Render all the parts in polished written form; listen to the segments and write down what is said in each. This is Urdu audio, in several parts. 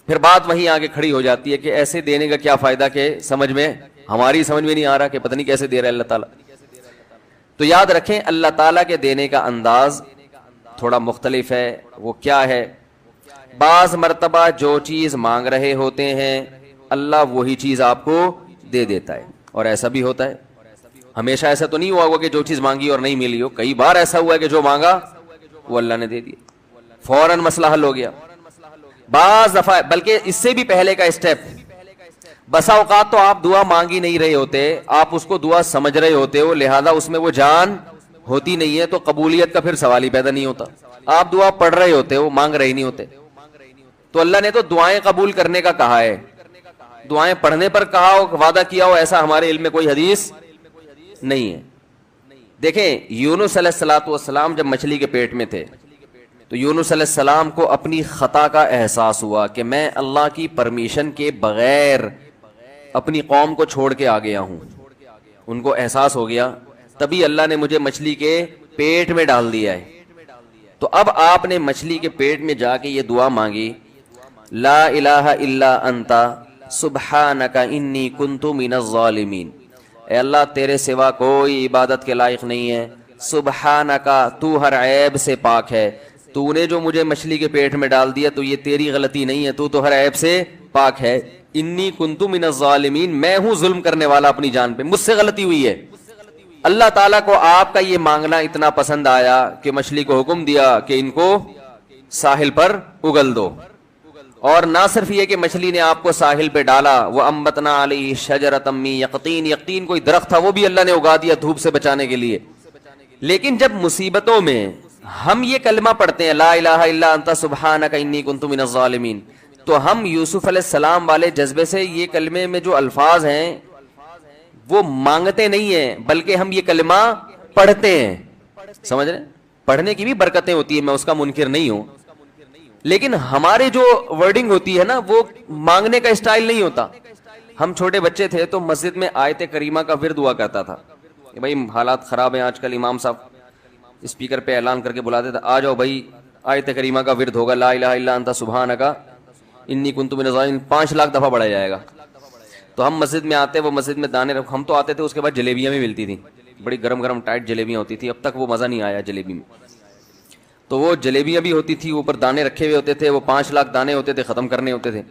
پھر بات وہیں آگے کھڑی ہو جاتی ہے کہ ایسے دینے کا کیا فائدہ کہ ہماری سمجھ میں نہیں آ رہا کہ پتہ نہیں کیسے دے رہا ہے اللہ تعالیٰ. تو یاد رکھیں اللہ تعالیٰ کے دینے کا انداز تھوڑا مختلف ہے. وہ کیا ہے؟ بعض مرتبہ جو چیز مانگ رہے ہوتے ہیں اللہ وہی چیز آپ کو دے دیتا ہے. اور ایسا بھی ہوتا ہے, ہمیشہ ایسا تو نہیں ہوا ہوگا کہ جو چیز مانگی اور نہیں ملی ہو. کئی بار ایسا ہوا ہے کہ جو مانگا وہ اللہ نے دے دیا, فوراً مسئلہ حل ہو گیا. بعض دفعہ بلکہ اس سے بھی پہلے کا اسٹیپ, بسا اوقات تو آپ دعا مانگ ہی نہیں رہے ہوتے, آپ اس کو دعا سمجھ رہے ہوتے ہو, لہذا اس میں وہ جان ہوتی نہیں ہے, تو قبولیت کا پھر سوال ہی پیدا نہیں ہوتا. آپ دعا پڑھ رہے ہوتے ہو, مانگ رہے نہیں ہوتے. تو اللہ نے تو دعائیں قبول کرنے کا کہا ہے, دعائیں پڑھنے پر کہا ہو, وعدہ کیا ہو, ایسا ہمارے علم میں کوئی حدیث نہیں ہے. دیکھیں یونس علیہ الصلوۃ والسلام جب مچھلی کے پیٹ میں تھے تو یونس علیہ السلام کو اپنی خطا کا احساس ہوا کہ میں اللہ کی پرمیشن کے بغیر اپنی قوم کو چھوڑ کے آ گیا ہوں. ان کو احساس ہو گیا, تبھی اللہ نے مجھے مچھلی کے پیٹ میں ڈال دیا ہے. تو اب آپ نے مچھلی کے پیٹ میں جا کے یہ دعا مانگی, لا الہ الا انت سبحانک انی کنت من الظالمین. اے اللہ تیرے سوا کوئی عبادت کے لائق نہیں ہے, سبحانکا تو ہر عیب سے پاک ہے, تو نے جو مجھے مچھلی کے پیٹ میں ڈال دیا تو یہ تیری غلطی نہیں ہے, تو ہر عیب سے پاک ہے. انی کنت من الظالمین, میں ہوں ظلم کرنے والا اپنی جان پہ, مجھ سے غلطی ہوئی ہے. اللہ تعالیٰ کو آپ کا یہ مانگنا اتنا پسند آیا کہ مچھلی کو حکم دیا کہ ان کو ساحل پر اگل دو. اور نہ صرف یہ کہ مچھلی نے آپ کو ساحل پہ ڈالا, وہ انبتنا علیہ شجرۃ من یقطین, یقطین کوئی درخت تھا وہ بھی اللہ نے اگا دیا دھوپ سے بچانے کے لیے. لیکن جب مصیبتوں میں ہم یہ کلمہ پڑھتے ہیں لا الہ الا انت سبحانک انی کنت من الظالمین, تو ہم یوسف علیہ السلام والے جذبے سے یہ کلمے میں جو الفاظ ہیں وہ مانگتے نہیں ہیں, بلکہ ہم یہ کلمہ پڑھتے ہیں. سمجھ رہے ہیں, پڑھنے کی بھی برکتیں ہوتی ہیں, میں اس کا منکر نہیں ہوں, لیکن ہمارے جو ورڈنگ ہوتی ہے نا وہ مانگنے کا اسٹائل نہیں ہوتا. ہم چھوٹے بچے تھے تو مسجد میں آیت کریمہ کا ورد ہوا کرتا تھا کہ بھائی حالات خراب ہیں آج کل, امام صاحب اسپیکر پہ اعلان کر کے بلاتے تھے, آ جاؤ بھائی آیت کریمہ کا ورد ہوگا, لا الہ الا انت سبحانک انی کنت من الظالمین, 5 لاکھ دفعہ پڑھا جائے گا. تو ہم مسجد میں آتے, وہ مسجد میں دانے ہم تو آتے تھے, اس کے بعد جلیبیاں بھی ملتی تھیں, بڑی گرم گرم ٹائٹ جلیبیاں ہوتی تھی. اب تک وہ مزہ نہیں آیا جلیبی میں. تو وہ جلیبیاں بھی ہوتی تھی, اوپر دانے رکھے ہوئے ہوتے تھے, وہ 5 لاکھ دانے ہوتے تھے, ختم کرنے ہوتے تھے.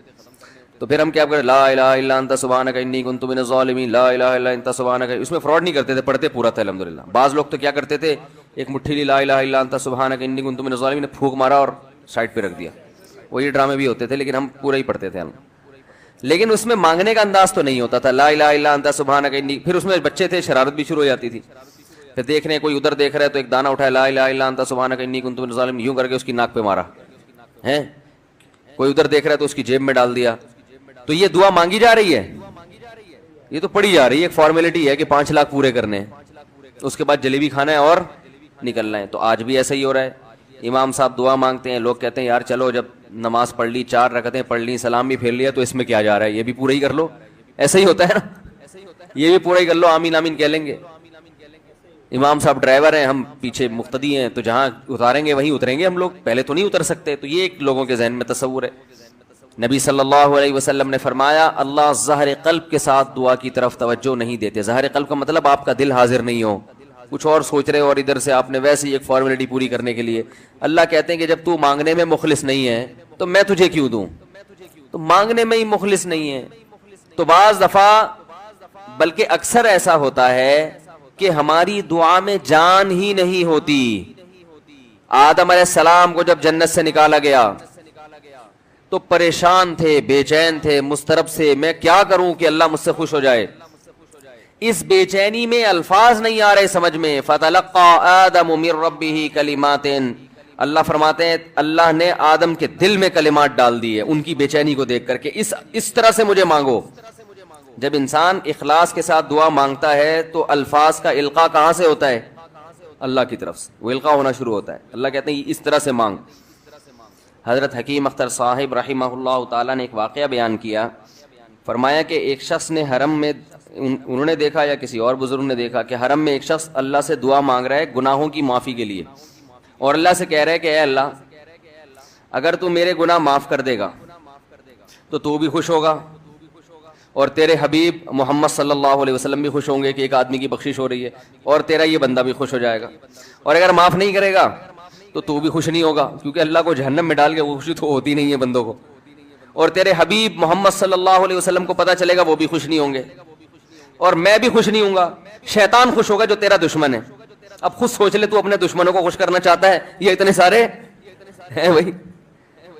تو پھر ہم کیا کریں, لا الہ الا انت سبحانک انی کنت من الظالمین, لا الہ الا انت سبحانک. اس میں فراڈ نہیں کرتے تھے, پڑھتے پورا تھا الحمدللہ. بعض لوگ تو کیا کرتے تھے, ایک مٹھی لی لا الہ الا انت سبحانک انی کنت من الظالمین نے پھونک مارا اور سائڈ پہ رکھ دیا. وہ یہ ڈرامے بھی ہوتے تھے, لیکن ہم پورا ہی پڑھتے تھے ہم. لیکن اس میں مانگنے کا انداز تو نہیں ہوتا تھا, لا الہ الا انت سبحانک انی. پھر اس میں بچے تھے, شرارت بھی شروع ہو جاتی تھی. پھر دیکھ رہے کوئی ادھر دیکھ رہا ہے تو ایک دانہ اٹھایا, لا الہ الا انت سبحانک انی کنت من الظالمین, یوں کر کے اس کی ناک پہ مارا ہے. کوئی ادھر دیکھ رہا ہے تو اس کی جیب میں ڈال دیا. تو یہ دعا مانگی جا رہی ہے, یہ تو پڑھی جا رہی ہے, ایک فارمیلٹی ہے کہ 5 لاکھ پورے کرنے ہیں, اس کے بعد جلیبی کھانا ہے اور نکلنا ہے. تو آج بھی ایسا ہی ہو رہا ہے. امام صاحب دعا مانگتے ہیں, لوگ کہتے ہیں یار چلو جب نماز پڑھ لی, 4 رکعتیں پڑھ لی, سلام بھی پھیر لیا, تو اس میں کیا جا رہا ہے, یہ بھی پورا ہی کر لو. ایسا ہی ہوتا ہے نا, یہ بھی پورا ہی کر لو, آمین آمین کہہ لیں گے. امام صاحب ڈرائیور ہیں, ہم پیچھے مقتدی ہیں, تو جہاں اتاریں گے وہیں اتریں گے ہم لوگ, پہلے تو نہیں اتر سکتے. تو یہ ایک لوگوں کے ذہن میں تصور ہے. نبی صلی اللہ علیہ وسلم نے فرمایا اللہ ظاہر قلب کے ساتھ دعا کی طرف توجہ نہیں دیتے. ظاہر قلب کا مطلب آپ کا دل حاضر نہیں ہو, کچھ اور سوچ رہے ہو, اور ادھر سے آپ نے ویسے ہی ایک فارمیلٹی پوری کرنے کے لیے. اللہ کہتے ہیں کہ جب تو مانگنے میں مخلص نہیں ہے تو میں تجھے کیوں دوں. تو مانگنے میں ہی مخلص نہیں ہے. تو بعض دفعہ بلکہ اکثر ایسا ہوتا ہے کہ ہماری دعا میں جان ہی نہیں ہوتی. آدم علیہ السلام کو جب جنت سے نکالا گیا تو پریشان تھے, بے چین تھے, مضطرب سے, میں کیا کروں کہ اللہ مجھ سے خوش ہو جائے. اس بے چینی میں الفاظ نہیں آ رہے سمجھ میں. فَتَلَقَّى آدَمُ مِن رَبِّهِ كَلِمَاتٍ, اللہ فرماتے ہیں اللہ نے آدم کے دل میں کلمات ڈال دیے ان کی بے چینی کو دیکھ کر کے, اس طرح سے مجھے مانگو. جب انسان اخلاص کے ساتھ دعا مانگتا ہے تو الفاظ کا القاء کہاں سے ہوتا ہے, اللہ کی طرف سے وہ القاء ہونا شروع ہوتا ہے. اللہ کہتے ہیں اس طرح سے مانگ. حضرت حکیم اختر صاحب رحمہ اللہ تعالیٰ نے ایک واقعہ بیان کیا, فرمایا کہ ایک شخص نے حرم میں, انہوں نے دیکھا یا کسی اور بزرگ نے دیکھا کہ حرم میں ایک شخص اللہ سے دعا مانگ رہا ہے گناہوں کی معافی کے لیے, اور اللہ سے کہہ رہا ہے کہ اے اللہ اگر تو میرے گناہ معاف کر دے گا تو بھی خوش ہوگا اور تیرے حبیب محمد صلی اللہ علیہ وسلم بھی خوش ہوں گے کہ ایک آدمی کی بخشش ہو رہی ہے، اور تیرا یہ بندہ بھی خوش ہو جائے گا. اور اگر معاف نہیں کرے گا تو بھی خوش نہیں ہوگا، کیونکہ اللہ کو جہنم میں ڈال کے خوشی تو ہوتی نہیں ہے بندوں کو. اور تیرے حبیب محمد صلی اللہ علیہ وسلم کو پتہ چلے گا، وہ بھی خوش نہیں ہوں گے، اور میں بھی خوش نہیں ہوں گا. شیطان خوش ہوگا جو تیرا دشمن ہے. اب خود سوچ لے، تو اپنے دشمنوں کو خوش کرنا چاہتا ہے؟ یہ اتنے سارے ہیں بھائی،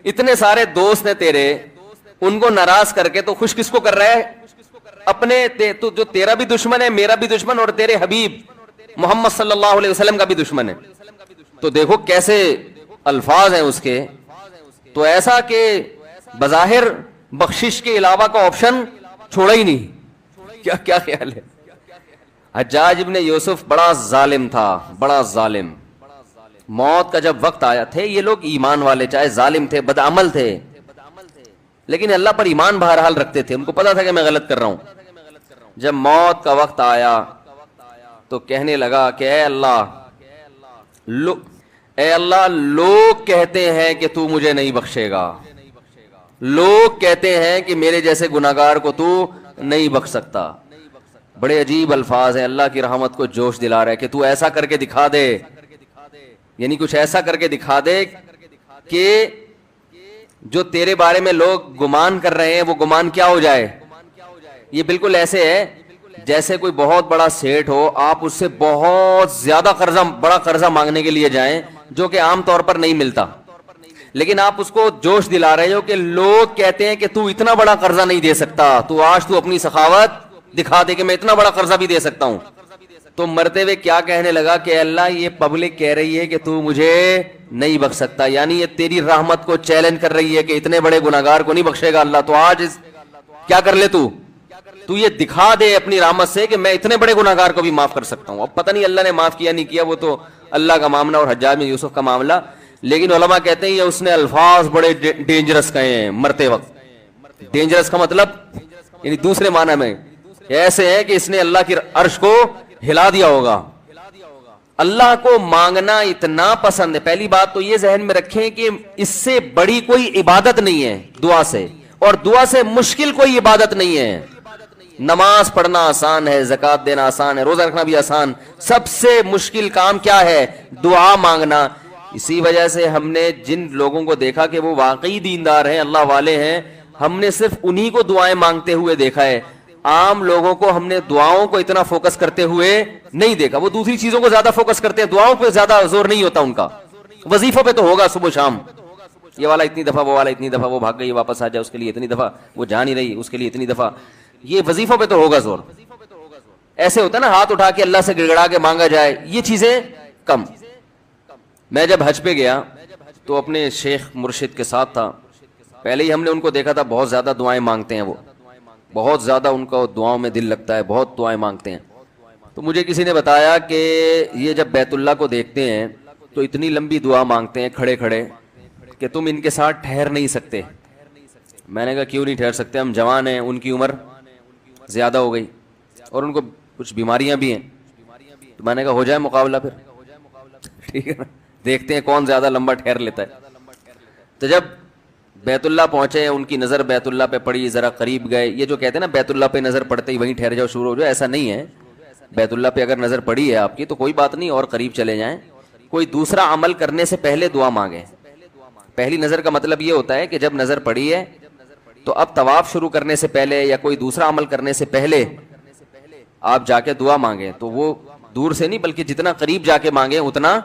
اتنے سارے دوست ہیں تیرے، ان کو ناراض کر کے تو خوش کس کو کر رہا ہے؟ اپنے تو جو تیرا بھی دشمن ہے، میرا بھی دشمن، اور تیرے حبیب محمد صلی اللہ علیہ وسلم کا بھی دشمن ہے. تو دیکھو کیسے الفاظ ہیں اس کے. تو ایسا کہ بظاہر بخشش کے علاوہ کا آپشن چھوڑا ہی نہیں. کیا خیال ہے؟ حجاج ابن یوسف بڑا ظالم تھا، بڑا ظالم. موت کا جب وقت آیا، تھے یہ لوگ ایمان والے، چاہے ظالم تھے، بدعمل تھے، لیکن اللہ پر ایمان بہرحال رکھتے تھے. ان کو پتا تھا کہ میں غلط کر رہا ہوں. جب موت کا وقت آیا تو کہنے لگا کہ اے اللہ لوگ کہتے ہیں کہ تو مجھے نہیں بخشے گا، لوگ کہتے ہیں کہ میرے جیسے گناہگار کو تو نہیں بخش سکتا. بڑے عجیب الفاظ ہیں، اللہ کی رحمت کو جوش دلا رہا ہے کہ تو ایسا کر کے دکھا دے، یعنی کچھ ایسا کر کے دکھا دے کہ جو تیرے بارے میں لوگ گمان کر رہے ہیں وہ گمان کیا ہو جائے. یہ بالکل ایسے ہے جیسے کوئی بہت بڑا سیٹ ہو، آپ اس سے بہت زیادہ بڑا قرضہ مانگنے کے لیے جائیں جو کہ عام طور پر نہیں ملتا، لیکن آپ اس کو جوش دلا رہے ہو کہ لوگ کہتے ہیں کہ تو اتنا بڑا قرضہ نہیں دے سکتا، تو آج تو اپنی سخاوت دکھا دے کہ میں اتنا بڑا قرضہ بھی دے سکتا ہوں. تو مرتے ہوئے کیا کہنے لگا کہ اللہ یہ پبلک کہہ رہی ہے کہ تو مجھے نہیں بخش سکتا، یعنی یہ تیری رحمت کو چیلنج کر رہی ہے کہ اتنے بڑے گناہگار کو نہیں بخشے گا اللہ. تو آج کیا کر لے، تو یہ دکھا دے اپنی رحمت سے کہ میں اتنے بڑے گناہگار کو بھی معاف کر سکتا ہوں. اب پتہ نہیں اللہ نے معاف کیا نہیں کیا، وہ تو اللہ کا معاملہ اور حجاج بن یوسف کا معاملہ. لیکن علماء کہتے ہیں یہ اس نے الفاظ بڑے ڈینجرس کہے ہیں مرتے وقت. ڈینجرس کا مطلب یعنی دوسرے معنی میں ایسے ہے کہ اس نے اللہ کی عرش کو ہلا دیا ہوگا. اللہ کو مانگنا اتنا پسند ہے. پہلی بات تو یہ ذہن میں رکھیں کہ اس سے بڑی کوئی عبادت نہیں ہے دعا سے، اور دعا سے مشکل کوئی عبادت نہیں ہے. نماز پڑھنا آسان ہے، زکوٰۃ دینا آسان ہے، روزہ رکھنا بھی آسان. سب سے مشکل کام کیا ہے؟ دعا مانگنا. اسی وجہ سے ہم نے جن لوگوں کو دیکھا کہ وہ واقعی دیندار ہیں، اللہ والے ہیں، ہم نے صرف انہی کو دعائیں مانگتے ہوئے دیکھا ہے. عام لوگوں کو ہم نے دعاؤں کو اتنا فوکس کرتے ہوئے نہیں دیکھا. وہ دوسری چیزوں کو زیادہ فوکس کرتے ہیں، دعاؤں پہ زیادہ زور نہیں ہوتا ان کا. وظیفوں پہ تو ہوگا صبح شام، یہ والا اتنی دفعہ، وہ والا اتنی دفعہ، وہ بھاگ گئی واپس آ جائے اس کے لیے اتنی دفعہ، وہ جا نہیں رہی اس کے لیے اتنی دفعہ. یہ وظیفوں پہ تو ہوگا زور. ایسے ہوتا ہے نا ہاتھ اٹھا کے اللہ سے گڑگڑا کے مانگا جائے، یہ چیزیں کم. میں جب حج پہ گیا تو اپنے شیخ مرشد کے ساتھ تھا. پہلے ہی ہم نے ان کو دیکھا تھا بہت زیادہ دعائیں مانگتے ہیں، وہ بہت زیادہ ان کا دعاؤں میں دل لگتا ہے، بہت دعائیں مانگتے ہیں. تو مجھے کسی نے بتایا کہ یہ جب بیت اللہ کو دیکھتے ہیں تو اتنی لمبی دعا مانگتے ہیں کھڑے کھڑے کہ تم ان کے ساتھ ٹھہر نہیں سکتے. میں نے کہا کیوں نہیں ٹھہر سکتے؟ ہم جوان ہیں، ان کی عمر زیادہ ہو گئی اور ان کو کچھ بیماریاں بھی ہیں. تو میں نے کہا ہو جائے مقابلہ پھر، ٹھیک ہے نا، دیکھتے ہیں کون زیادہ لمبا ٹھہر لیتا ہے. تو جب بیت اللہ پہنچے، ان کی نظر بیت اللہ پہ پڑی، ذرا قریب گئے. یہ جو کہتے ہیں نا بیت اللہ پہ نظر پڑتے ہی وہیں ٹھہر جاؤ شروع ہو جاؤ، ایسا نہیں ہے. بیت اللہ پہ اگر نظر پڑی ہے آپ کی تو کوئی بات نہیں، اور قریب چلے جائیں. کوئی دوسرا عمل کرنے سے پہلے دعا مانگیں. پہلی نظر کا مطلب یہ ہوتا ہے کہ جب نظر پڑی ہے تو اب طواف شروع کرنے سے پہلے یا کوئی دوسرا عمل کرنے سے پہلے آپ جا کے دعا مانگیں. تو وہ دور سے نہیں بلکہ جتنا قریب جا کے مانگیں اتنا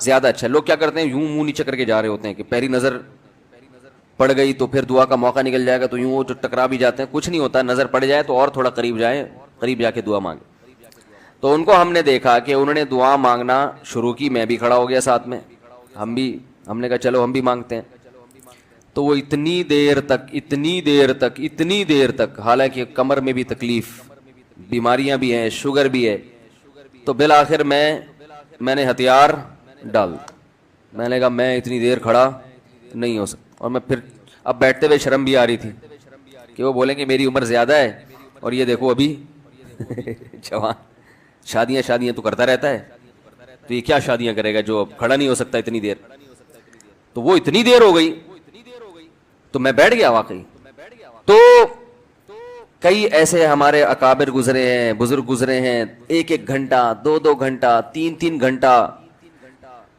زیادہ اچھا. لوگ کیا کرتے ہیں، یوں منہ نیچے کر کے جا رہے ہوتے ہیں کہ پہلی نظر پڑ گئی تو پھر دعا کا موقع نکل جائے گا، تو یوں وہ ٹکرا بھی جاتے ہیں. کچھ نہیں ہوتا، نظر پڑ جائے تو اور تھوڑا قریب جائیں، قریب جا کے دعا مانگیں. تو ان کو ہم نے دیکھا کہ انہوں نے دعا مانگنا شروع کی. میں بھی کھڑا ہو گیا ساتھ میں، ہم نے کہا چلو ہم بھی مانگتے ہیں. تو وہ اتنی دیر تک حالانکہ کمر میں بھی تکلیف، بیماریاں بھی ہیں، شوگر بھی ہے. تو بالآخر میں نے ہتھیار ڈال، میں نے کہا میں اتنی دیر کھڑا نہیں ہو سکتا. اور میں پھر اب بیٹھتے ہوئے شرم بھی آ رہی تھی کہ وہ بولیں کہ میری عمر زیادہ ہے اور یہ دیکھو ابھی جوان، شادیاں تو کرتا رہتا ہے، تو یہ کیا شادیاں کرے گا جو اب کھڑا نہیں ہو سکتا اتنی دیر. تو وہ اتنی دیر ہو گئی تو میں بیٹھ گیا واقعی. تو کئی ایسے ہمارے اکابر گزرے ہیں، بزرگ گزرے ہیں، 1 گھنٹہ 2 گھنٹہ 3 گھنٹہ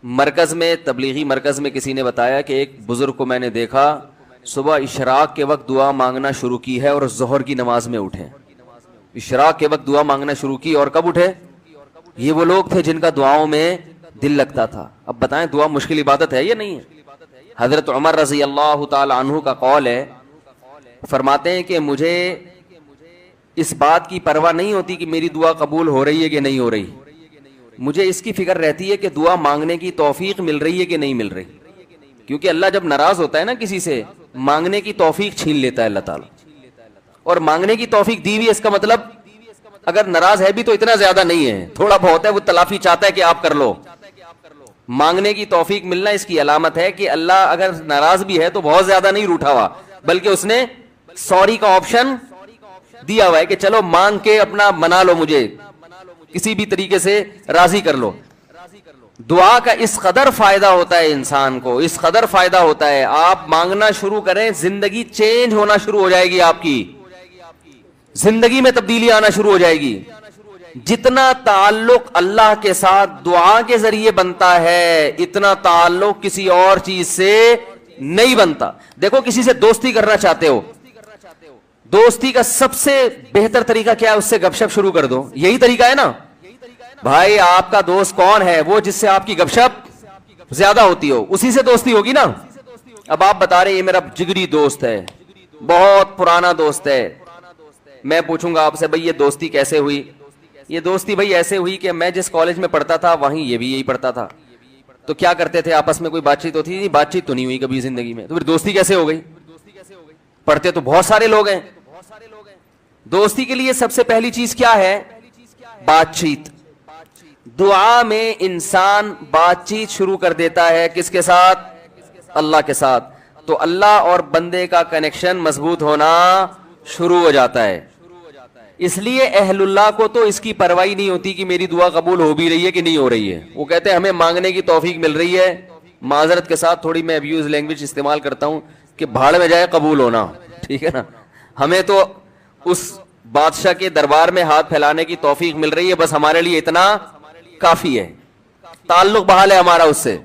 مرکز میں، تبلیغی مرکز میں کسی نے بتایا کہ ایک بزرگ کو میں نے دیکھا صبح اشراق کے وقت دعا مانگنا شروع کی ہے اور ظہر کی نماز میں اٹھے، اشراق کے وقت دعا مانگنا شروع کی اور کب اٹھے؟ یہ وہ لوگ تھے جن کا دعاؤں میں دل لگتا تھا۔ اب بتائیں دعا مشکل عبادت ہے یا نہیں ہے؟ حضرت عمر رضی اللہ تعالی عنہ کا قول ہے، فرماتے ہیں کہ مجھے اس بات کی پرواہ نہیں ہوتی کہ میری دعا قبول ہو رہی ہے کہ نہیں ہو رہی، مجھے اس کی فکر رہتی ہے کہ دعا مانگنے کی توفیق مل رہی ہے کہ نہیں مل رہی، کیونکہ اللہ جب ناراض ہوتا ہے نا کسی سے، مانگنے کی توفیق چھین لیتا ہے اللہ تعالیٰ، اور مانگنے کی توفیق دی ہوئی، اس کا مطلب اگر ناراض ہے بھی تو اتنا زیادہ نہیں ہے، تھوڑا بہت ہے، وہ تلافی چاہتا ہے کہ آپ کر لو۔ مانگنے کی توفیق ملنا اس کی علامت ہے کہ اللہ اگر ناراض بھی ہے تو بہت زیادہ نہیں روٹھا ہوا، بلکہ اس نے سوری کا آپشن دیا ہوا ہے کہ چلو مانگ کے اپنا منا لو، مجھے کسی بھی طریقے سے راضی کر لو۔ دعا کا اس قدر فائدہ ہوتا ہے انسان کو، اس قدر فائدہ ہوتا ہے، آپ مانگنا شروع کریں زندگی چینج ہونا شروع ہو جائے گی، آپ کی زندگی میں تبدیلی آنا شروع ہو جائے گی۔ جتنا تعلق اللہ کے ساتھ دعا کے ذریعے بنتا ہے اتنا تعلق کسی اور چیز سے نہیں بنتا۔ دیکھو کسی سے دوستی کرنا چاہتے ہو، دوستی کا سب سے بہتر طریقہ کیا ہے؟ اس سے گپ شپ شروع کر دو، یہی طریقہ ہے نا بھائی۔ آپ کا دوست کون ہے؟ وہ جس سے آپ کی گپ شپ زیادہ ہوتی ہو، اسی سے دوستی ہوگی نا۔ اب آپ بتا رہے یہ میرا جگری دوست ہے، بہت پرانا دوست ہے، میں پوچھوں گا آپ سے بھائی یہ دوستی کیسے ہوئی؟ یہ دوستی بھائی ایسے ہوئی کہ میں جس کالج میں پڑھتا تھا وہیں یہ بھی یہی پڑھتا تھا، تو کیا کرتے تھے آپس میں کوئی بات چیت ہوتی تھی؟ بات چیت تو نہیں ہوئی کبھی زندگی میں، تو پھر دوستی کیسے ہو گئی؟ پڑھتے تو بہت سارے لوگ ہیں۔ دوستی کے لیے سب سے پہلی چیز کیا ہے؟ بات چیت۔ دعا میں انسان بات چیت شروع کر دیتا ہے کس کے ساتھ؟ اللہ کے ساتھ، تو اللہ اور بندے کا کنیکشن مضبوط ہونا شروع ہو جاتا ہے۔ اس لیے اہل اللہ کو تو اس کی پرواہ نہیں ہوتی کہ میری دعا قبول ہو بھی رہی ہے کہ نہیں ہو رہی ہے، وہ کہتے ہیں ہمیں مانگنے کی توفیق مل رہی ہے۔ معذرت کے ساتھ تھوڑی میں ابیوز لینگویج استعمال کرتا ہوں کہ بھاڑ میں جائے قبول ہونا، ٹھیک ہے نا، ہمیں تو اس بادشاہ کے دربار میں ہاتھ پھیلانے کی توفیق مل رہی ہے، بس ہمارے لیے اتنا کافی ہے، تعلق بحال ہے ہمارا اس سے۔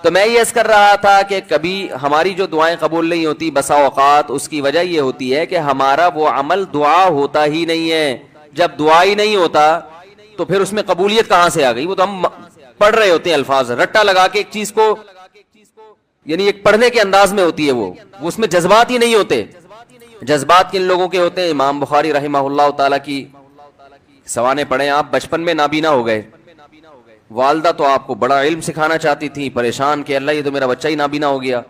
تو میں یہ عرض کر رہا تھا کہ کبھی ہماری جو دعائیں قبول نہیں ہوتی بسا اوقات اس کی وجہ یہ ہوتی ہے کہ ہمارا وہ عمل دعا ہوتا ہی نہیں ہے۔ جب دعا ہی نہیں ہوتا تو پھر اس میں قبولیت کہاں سے آ گئی؟ وہ تو ہم پڑھ رہے ہوتے ہیں الفاظ رٹا لگا کے ایک چیز کو، یعنی ایک پڑھنے کے انداز میں ہوتی ہے، وہ اس میں جذبات ہی نہیں ہوتے۔ جذبات کن لوگوں کے ہوتے ہیں؟ امام بخاری رحمہ اللہ تعالیٰ کی سوانے پڑھیں آپ، بچپن میں نابینا ہو گئے، والدہ تو آپ کو بڑا علم سکھانا چاہتی تھی، پریشان کہ اللہ یہ تو میرا بچہ ہی نابینا ہو گیا،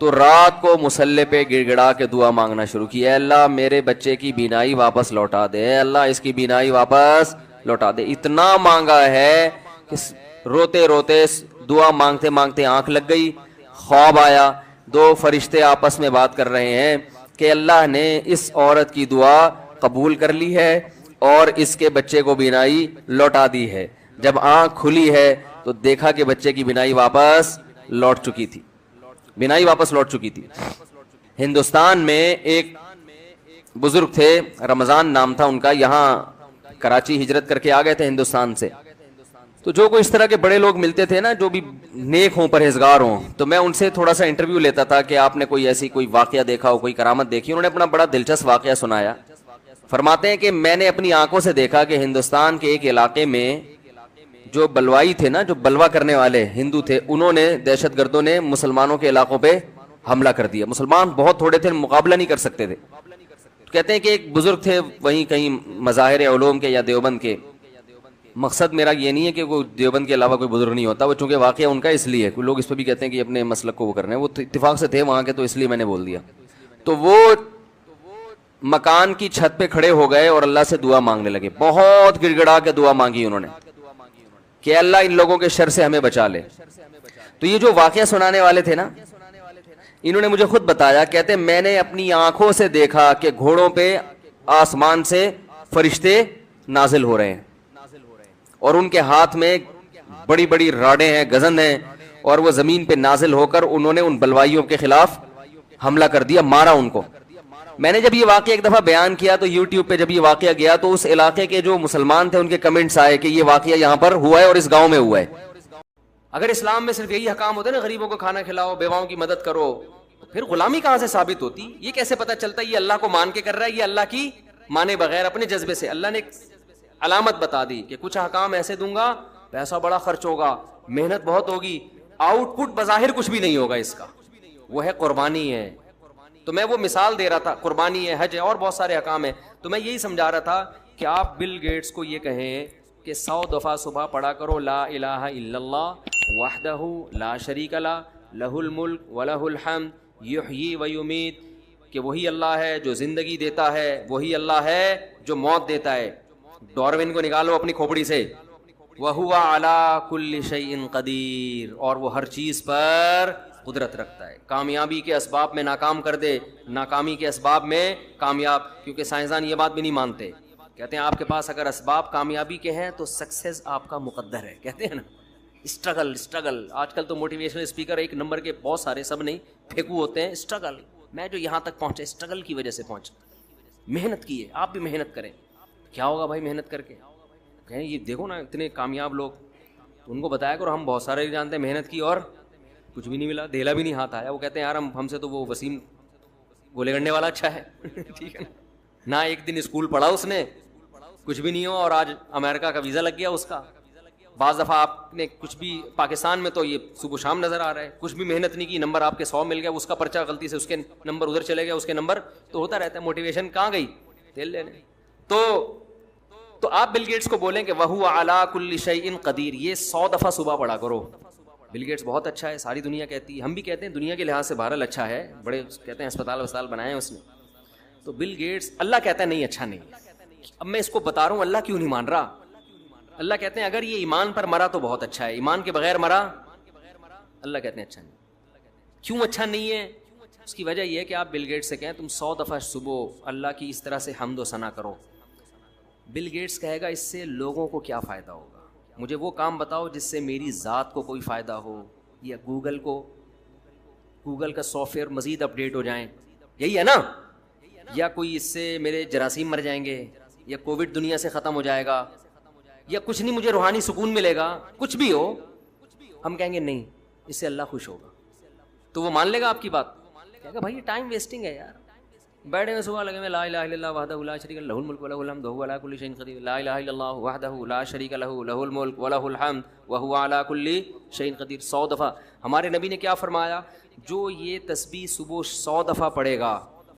تو رات کو مصلے پہ گڑ گڑا کے دعا مانگنا شروع کی، اے اللہ میرے بچے کی بینائی واپس لوٹا دے، اے اللہ اس کی بینائی واپس لوٹا دے۔ اتنا مانگا ہے کہ روتے روتے دعا مانگتے مانگتے آنکھ لگ گئی، خواب آیا، 2 فرشتے آپس میں بات کر رہے ہیں کہ اللہ نے اس عورت کی دعا قبول کر لی ہے اور اس کے بچے کو بینائی لوٹا دی ہے۔ جب آنکھ کھلی ہے تو دیکھا کہ بچے کی بینائی واپس لوٹ چکی تھی، بینائی واپس لوٹ چکی تھی۔ ہندوستان میں ایک بزرگ تھے، رمضان نام تھا ان کا، یہاں کراچی ہجرت کر کے آ گئے تھے ہندوستان سے، تو جو کوئی اس طرح کے بڑے لوگ ملتے تھے نا جو بھی نیک ہوں پرہیزگار ہوں، تو میں ان سے تھوڑا سا انٹرویو لیتا تھا کہ آپ نے کوئی ایسی کوئی واقعہ دیکھا ہو، کوئی کرامت دیکھی۔ انہوں نے اپنا بڑا دلچسپ واقعہ سنایا، فرماتے ہیں کہ میں نے اپنی آنکھوں سے دیکھا کہ ہندوستان کے ایک علاقے میں جو بلوائی تھے نا، جو بلوا کرنے والے ہندو تھے، انہوں نے، دہشت گردوں نے مسلمانوں کے علاقوں پہ حملہ کر دیا۔ مسلمان بہت تھوڑے تھے، مقابلہ نہیں کر سکتے تھے۔ کہتے ہیں کہ ایک بزرگ تھے وہیں کہیں مظاہر علوم کے یا دیوبند کے، مقصد میرا یہ نہیں ہے کہ وہ دیوبند کے علاوہ کوئی بزرگ نہیں ہوتا، وہ چونکہ واقعہ ان کا اس لیے کوئی لوگ اس پہ بھی کہتے ہیں کہ اپنے مسلک کو وہ کرنا ہے، وہ اتفاق سے تھے وہاں کے، تو اس لیے میں نے بول دیا۔ تو وہ مکان کی چھت پہ کھڑے ہو گئے اور اللہ سے دعا مانگنے لگے، بہت گڑ گڑا کے دعا مانگی انہوں نے کہ اللہ ان لوگوں کے شر سے ہمیں بچا لے۔ تو یہ جو واقعہ سنانے والے تھے نا، انہوں نے مجھے خود بتایا، کہتے میں نے اپنی آنکھوں سے دیکھا کہ گھوڑوں پہ آسمان سے فرشتے نازل ہو رہے ہیں اور ان کے ہاتھ میں بڑی بڑی راڑیں ہیں، گزند ہیں، اور وہ زمین پہ نازل ہو کر انہوں نے ان بلوائیوں کے خلاف حملہ کر دیا، مارا ان کو۔ میں نے جب یہ واقعہ ایک دفعہ بیان کیا تو یوٹیوب پہ جب یہ واقعہ گیا تو اس علاقے کے جو مسلمان تھے ان کے کمنٹس آئے کہ یہ واقعہ یہاں پر ہوا ہے اور اس گاؤں میں ہوا ہے. اگر اسلام میں صرف یہی حکام ہوتے نا غریبوں کو کھانا کھلاؤ, بیواؤں کی مدد کرو, تو پھر غلامی کہاں سے ثابت ہوتی؟ یہ کیسے پتہ چلتا ہے یہ اللہ کو مان کے کر رہا ہے, یہ اللہ کی مانے بغیر اپنے جذبے سے؟ اللہ نے ایک علامت بتا دی کہ کچھ احکام ایسے دوں گا, پیسہ بڑا خرچ ہوگا, محنت بہت ہوگی, آؤٹ پٹ بظاہر کچھ بھی نہیں ہوگا اس کا, وہ ہے قربانی ہے. تو میں وہ مثال دے رہا تھا, قربانی ہے, حج ہے, اور بہت سارے احکام ہیں. تو میں یہی سمجھا رہا تھا کہ آپ بل گیٹس کو یہ کہیں کہ 100 دفعہ صبح پڑھا کرو لا الہ الا اللہ وحدہ لا شریک لہ لہ الملک ولہ الحمد یحیی و یمیت, کہ وہی اللہ ہے جو زندگی دیتا ہے, وہی اللہ ہے جو موت دیتا ہے. ڈاروین کو نکالو اپنی کھوپڑی سے, وَهُوَ عَلَىٰ كُلِّ شَيْءٍ قَدِيرٌ, اور وہ ہر چیز پر قدرت رکھتا ہے. کامیابی کے اسباب میں ناکام کر دے, ناکامی کے اسباب میں کامیاب. کیونکہ سائنسدان یہ بات بھی نہیں مانتے, کہتے ہیں آپ کے پاس اگر اسباب کامیابی کے ہیں تو سکسیس آپ کا مقدر ہے. کہتے ہیں نا اسٹرگل اسٹرگل. آج کل تو موٹیویشنل اسپیکر ایک نمبر کے بہت سارے, سب نہیں پھینکو ہوتے ہیں. اسٹرگل, میں جو یہاں تک پہنچا اسٹرگل کی وجہ سے پہنچا, محنت کی ہے. آپ بھی محنت کریں. کیا ہوگا بھائی محنت کر کے؟ کہیں یہ دیکھو نا اتنے کامیاب لوگ, ان کو بتایا کرو ہم بہت سارے جانتے ہیں محنت کی اور کچھ بھی نہیں ملا, دھیلا بھی نہیں ہاتھ آیا. وہ کہتے ہیں یار ہم سے تو وہ وسیم گولے گنڈے والا اچھا ہے. ٹھیک ہے نہ ایک دن اسکول پڑھا اس نے, کچھ بھی نہیں ہو, اور آج امریکہ کا ویزا لگ گیا اس کا. بعض دفعہ آپ نے کچھ بھی, پاکستان میں تو یہ صبح شام نظر آ رہا ہے, کچھ بھی محنت نہیں کی, نمبر آپ کے 100 مل گیا, اس کا پرچہ غلطی سے اس کے نمبر ادھر چلے گیا, اس کے نمبر تو ہوتا رہتا ہے. موٹیویشن کہاں گئی؟ تیل لینے. تو آپ بل گیٹس کو بولیں کہ وَهُوَ عَلَىٰ كُلِّ شَيْءٍ قَدِيرٌ, یہ 100 دفعہ صبح پڑھا کرو. بل گیٹس بہت اچھا ہے, ساری دنیا کہتی ہے, ہم بھی کہتے ہیں دنیا کے لحاظ سے بہرحال اچھا ہے, بڑے کہتے ہیں اسپتال بنائے ہیں اس نے. تو بل گیٹس, اللہ کہتا ہے نہیں اچھا نہیں. اب میں اس کو بتا رہا ہوں اللہ کیوں نہیں مان رہا. اللہ کہتے ہیں اگر یہ ایمان پر مرا تو بہت اچھا ہے, ایمان کے بغیر مرا, اللہ کہتے ہیں اچھا نہیں. کیوں اچھا نہیں ہے؟ اس کی وجہ یہ ہے کہ آپ بل گیٹس سے کہیں تم 100 دفعہ صبح اللہ کی اس طرح سے حمد و ثنا کرو. بل گیٹس کہے گا اس سے لوگوں کو کیا فائدہ ہوگا, مجھے وہ کام بتاؤ جس سے میری ذات کو کوئی فائدہ ہو, یا گوگل کا سافٹ ویئر مزید اپڈیٹ ہو جائیں, یہی ہے نا, یا کوئی اس سے میرے جراثیم مر جائیں گے, یا کووڈ دنیا سے ختم ہو جائے گا, یا کچھ نہیں مجھے روحانی سکون ملے گا, کچھ بھی ہو. ہم کہیں گے نہیں اس سے اللہ خوش ہوگا, تو وہ مان لے گا آپ کی بات, کہے گا بھائی یہ ٹائم ویسٹنگ ہے یار. بیٹھے میں صبح لگے میں لا الہ الا اللہ وحدہ لا شریک لہ الملک ولہ الحمد وہو علی کل شیء قدیر, لا الہ الا اللہ وحدہ لا شریک لہ لہ الملک ولہ الحمد وہو علی کل شیء قدیر. 100 دفعہ. ہمارے نبی نے کیا فرمایا, جو یہ تسبیح صبح 100 دفعہ پڑھے گا